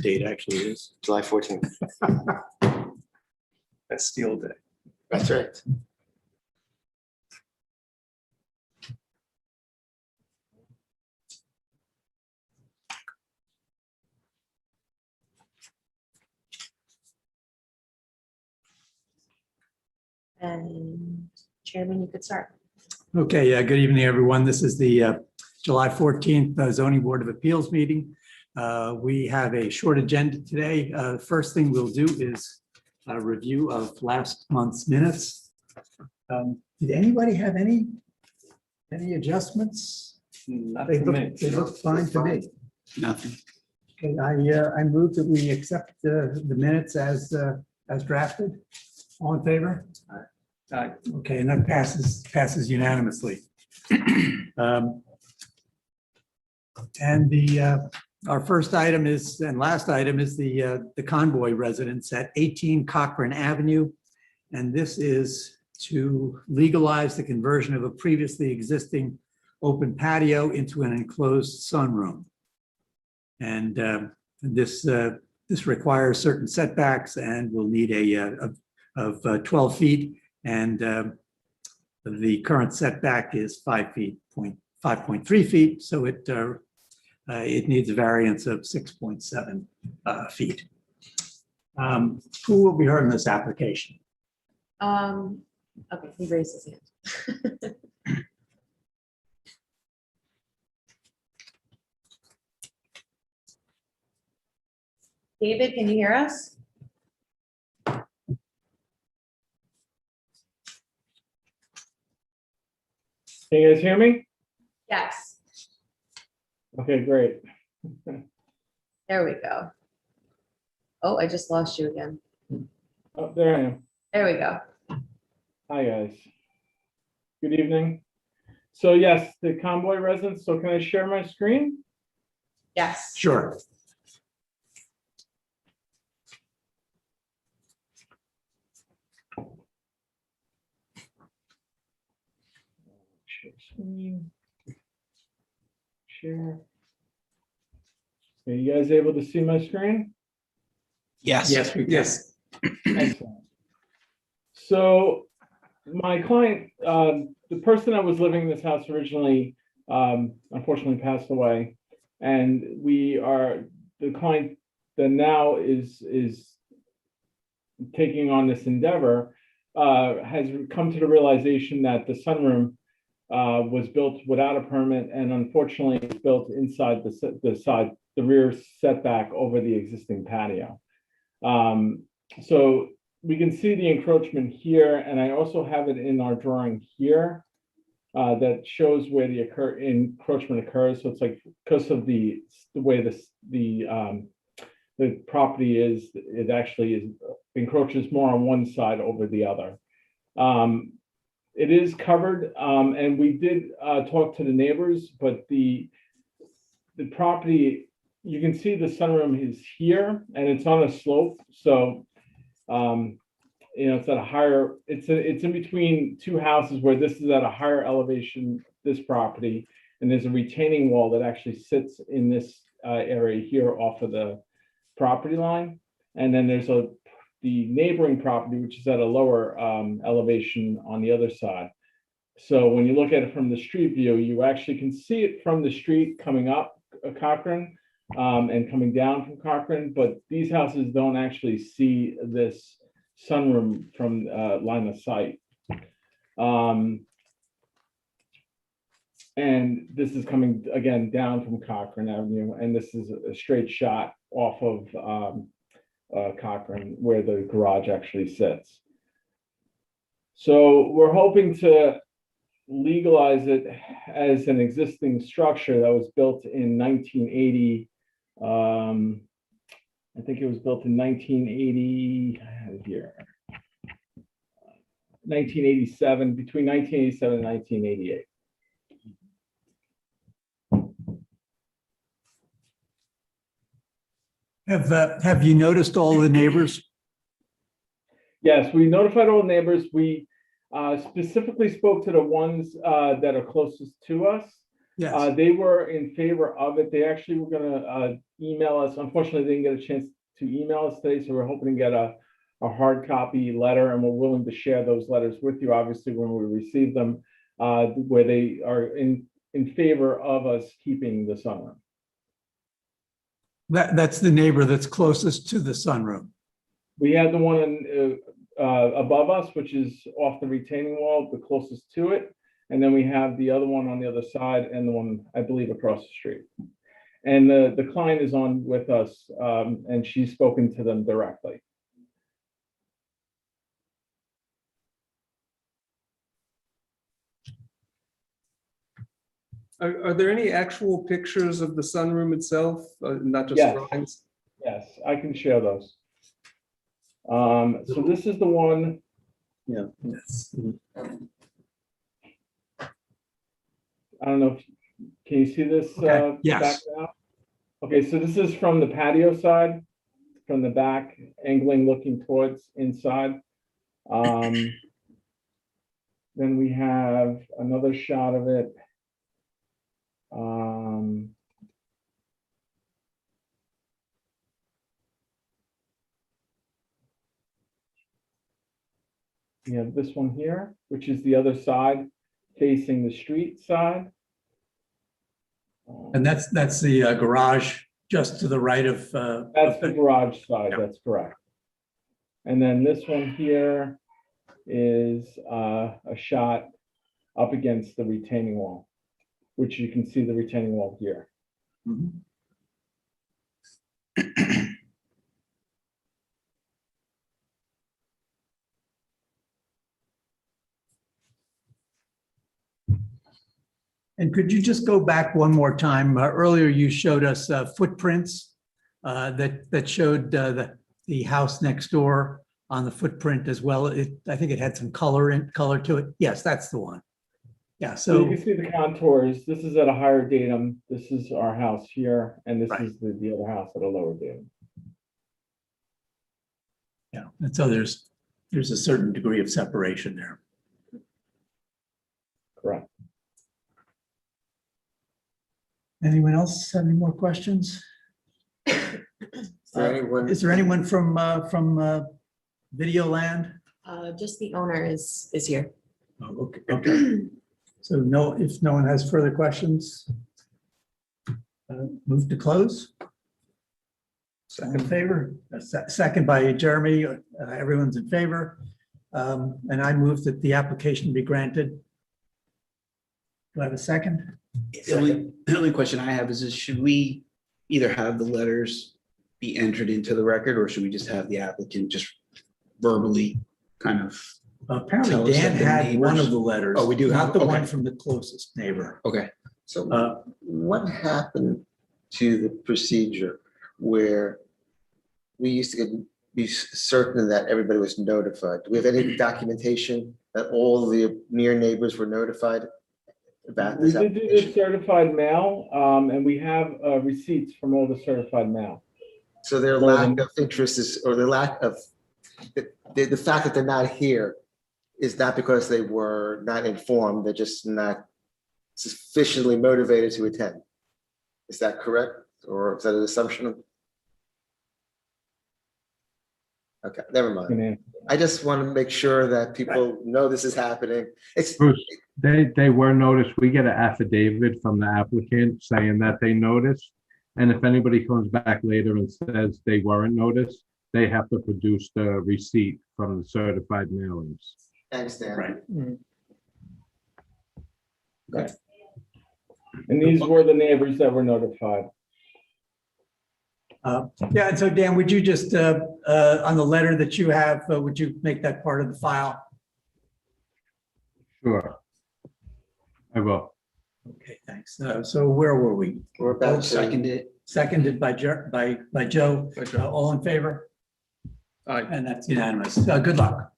date actually is. July 14th. That's Steel Day. That's right. And Chairman, you could start. Okay, good evening, everyone. This is the July 14th Zoning Board of Appeals meeting. We have a short agenda today. First thing we'll do is a review of last month's minutes. Did anybody have any adjustments? They look fine to me. Nothing. Okay, I move that we accept the minutes as drafted. All in favor? Aye. Okay, and that passes unanimously. And our first item is, and last item is the Convoy residence at 18 Cochrane Avenue. And this is to legalize the conversion of a previously existing open patio into an enclosed sunroom. And this requires certain setbacks and will need of 12 feet. And the current setback is 5.3 feet. So it needs a variance of 6.7 feet. Who will be heard in this application? Okay, he raised his hand. David, can you hear us? Can you guys hear me? Yes, Okay, great. there we go. Oh, I just lost you again. Oh, there I am. There we go. Hi, guys. Good evening. So yes, the Convoy residence. So can I share my screen? Yes. Sure. Share screen. Share. Are you guys able to see my screen? Yes. Yes, we can. Excellent. So my client, the person that was living in this house originally, unfortunately passed away. And the client that now is taking on this endeavor, has come to the realization that the sunroom was built without a permit, and unfortunately it's built inside the rear setback over the existing patio. So we can see the encroachment here, and I also have it in our drawing here that shows where the encroachment occurs. So it's like because of the way the property is, it actually encroaches more on one side over the other. It is covered, and we did talk to the neighbors, but the property, you can see the sunroom is here, and it's on a slope. So, it's at a higher. It's in between two houses where this is at a higher elevation. This property, and there's a retaining wall that actually sits in this area here off of the property line, and then there's the neighboring property, which is at a lower elevation on the other side. So when you look at it from the street view, you actually can see it from the street coming up Cochrane and coming down from Cochrane, but these houses don't actually see this sunroom from line of sight. And this is coming again down from Cochrane Avenue, and this is a straight shot off of Cochrane, where the garage actually sits. So we're hoping to legalize it as an existing structure that was built in 1980. I think it was built in 1980, I have it here, 1987, between 1987 and 1988. Have you noticed all the neighbors? Yes, we notified all neighbors. We specifically spoke to the ones that are closest to us. Yes, They were in favor of it. They actually were gonna email us. Unfortunately, they didn't get a chance to email us today, so we're hoping to get a hard copy letter, and we're willing to share those letters with you, obviously, when we receive them, where they are in favor of us keeping the sunroom. that's the neighbor that's closest to the sunroom. We had the one above us, which is off the retaining wall, the closest to it. And then we have the other one on the other side and the one, I believe, across the street. And the client is on with us, and she's spoken to them directly. Are there any actual pictures of the sunroom itself, not just Yes. drawings? Yes, I can share those. So this is the one. Yes. I don't know if, can you see this? Okay, yes. back now? Okay, so this is from the patio side, from the back, angling, looking towards inside. Then we have another shot of it. We have this one here, which is the other side facing the street side. And that's the garage just to the right of. That's the garage side, that's correct. And then this one here is a shot up against the retaining wall, which you can see the retaining wall here. Mhm. And could you just go back one more time? Earlier, you showed us footprints that showed the house next door on the footprint as well. I think it had some color to it. Yes, that's the one. Yeah, So you so, can see the contours. This is at a higher datum. This is our house here, and this Right. is the other house at a lower datum. yeah, and so there's a certain degree of separation there. Correct. Anyone else have any more questions? Is there anyone from Videoland? Just the owner is here. Oh, okay. So no, if no one has further questions, move to close. Second favor, second by Jeremy, everyone's in favor. And I move that the application be granted. Do I have a second? The only question I have is should we either have the letters be entered into the record, or should we just have the applicant just verbally kind of? Apparently Tell us Dan that the had one neighbors- of the letters. Oh, we do have- Not the one okay. from the closest neighbor. Okay. So Uh, what happened to the procedure where we used to be certain that everybody was notified? Do we have any documentation that all the near neighbors were notified about We this did do this application? certified mail, and we have receipts from all the certified mail. So their lack of interest is, or their lack of, the fact that they're not here is not because they were not informed, they're just not sufficiently motivated to attend. Is that correct? Or is that an assumption? Okay, never mind. I just want to make sure that people know this is happening. It's, Bruce, they were noticed. We get an affidavit from the applicant saying that they noticed. And if anybody comes back later and says they weren't noticed, they have to produce the receipt from the certified mailings. I understand. Right. And these were the neighbors that were notified. Yeah, and so Dan, would you just, on the letter that you have, would you make that part of the file? Sure. I will. Okay, thanks. So where were we? We're about to, Seconded. Seconded by Joe. By Joe. All in favor? Aye. And that's unanimous. Good luck.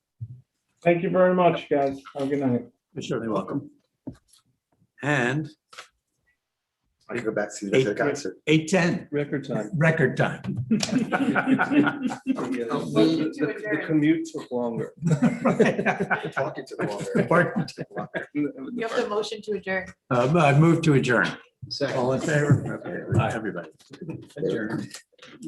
Thank you very much, guys. Have a good night. You're certainly welcome. And I can go back to see the concert. 8:10, Record time. record time. Yeah, The commute took longer. Talking to the Pardon? You have the motion to adjourn. I move to adjourn. Second. All in favor? Okay, everybody. Adjourn.